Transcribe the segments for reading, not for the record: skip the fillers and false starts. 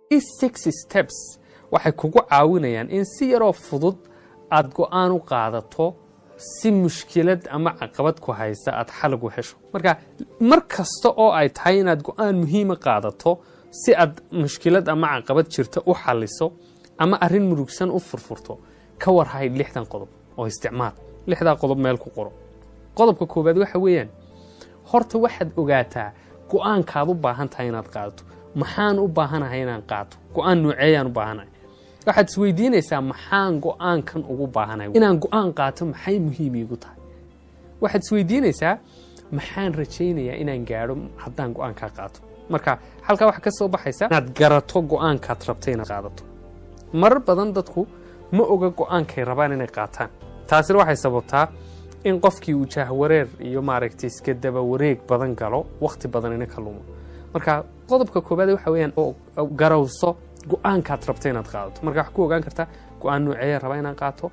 These 6 steps waxay kugu caawinayaan in si yar oo fudud aad go'aan u qaadato si mushkilad ama caqabad ku haysta aad xal ugu hesho. Mar kasta oo ay tahay inaad go'aan muhiim ah qaadato si aad mushkilad ama caqabad jirta u xaliso ama arrin murugsan u furfurto, ka warhay 6 qodob oo isticmaal. 6 qodob meel ku qoro. Qodobka koobaad waxa weeyaan horta waxaad ogaataa go'aankaad u baahan tahay inaad qaadato. maxaan u baahanahay inaan qaato? go'aan nuuceeyaan u baahanahay? waxaad isweydiinaysaa maxaan go'aankan ugu baahanahay? inaan go'aan qaato maxay muhiim iigu tahay? waxaad isweydiinaysaa maxaan rajaynayaa inaan gaadho haddaan go'aankaa qaato? marka halkaa waxa ka soo baxaysa inaad garato go'aankaad rabtay inaad qaadato. marar badan dadku ma oga go'aankay rabaan inay qaataan. taasina waxay sababtaa in qofkii uu jahwareer iyo maaragtay iska daba wareeg badan galo, waqti badan ina ka lumo. marka qodobka koobaad waxa weeyaan oo garawso go'aankaad rabtay inaad qaadato. marka wax ku ogaan kartaa go'aan nuuceeya rabaa inaan qaato,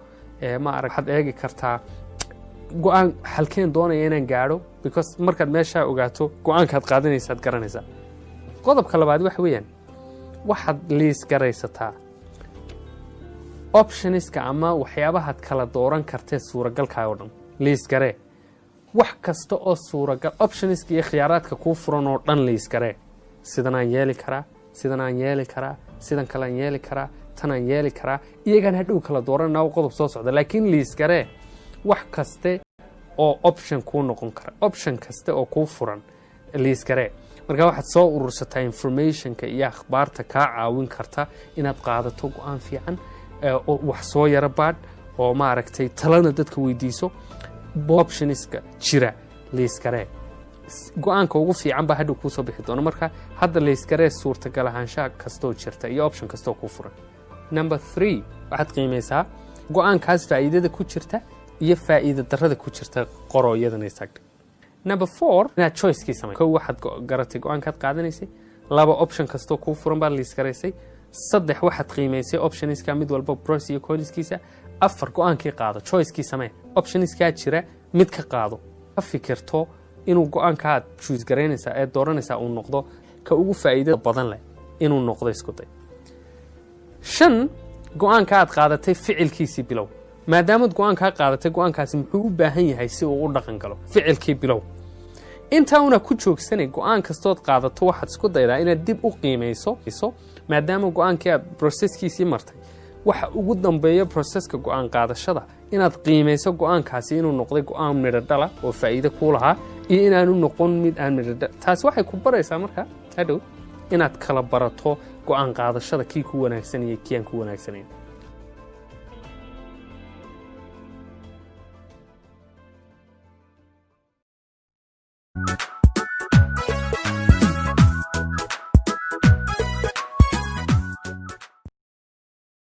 waxaad eegi kartaa go'aan halkeen doonaya inaan gaadho, because markaad meesha ogaato go'aankaad qaadanaysaad garanaysaa. qodobka labaad waxa weeyaan waxaad liis garaysataa optionska ama waxyaabahaad kala dooran kartee suuragalka oo dhan. liis garee wax kasta oo suuragal, optionska iyo khiyaaraadka kuu furan oo dhan liis garee. sidan aan yeeli karaa, sidan aan yeeli karaa, sidan kale aan yeeli karaa, tan aan yeeli karaa, iyagaan hadhow kala dooranaa qodob soo socda. laakiin liis garee wax kaste oo option kuu noqon kara, option kaste oo kuu furan liis garee. marka waxaad soo urursataa informationka iyo akhbaarta kaa caawin karta inaad qaadato go'aan fiican, oo wax soo yara baadh, oo maaragtay talana dadka weydiiso. optionska jira liis garee. go'aanka ugu fiican baa hadhow kuu soo bixi doona. marka hadda liis garee suurtagal ahaanshaha kastoo jirta iyo option kastoo kuu furan. number 3 waxaad qiimaysaa go'aankaas faa'iidada ku jirta iyo faa'iida darrada ku jirta qoro iyadana isaagta. number 4 inaad choicekii samay. kow waxaad garatay go'aankaad qaadanaysay. 2 option kastoo kuu furan baad liis garaysay. 3 waxaad qiimaysay optionska mid walba pros iyo conskiisa. 4 go'aankii qaado, choicekii samee. optionska jira mid ka qaado. ka fikirto inuu go'aankaad choose garaynaysaa ee dooranaysaa uu noqdo ka ugu faa'iidada badan leh inuu noqdo isku day. 5 go'aanka aad qaadatay ficilkiisii bilow. maadaama go'aanka qaadatay, go'aankaasi muxuu u baahan yahay si uu u dhaqan galo? ficilkii bilow. inta una ku joogsanay go'aan kastood qaadato waxaad isku daydaa inaad dib u qiimayso, maadaama go'aankii aad processkiisii martay. waxa ugu dambeeya processka go'aan qaadashada inaad qiimayso go'aankaasi inuu noqday go'aan midho dhala oo faa'iido ku lahaa iyo inaanu noqon mid aan midho dhala. taas waxay ku baraysaa marka hadhow inaad kala barato go'aan qaadashada kii ku wanaagsan iyo kii aan ku wanaagsanayn.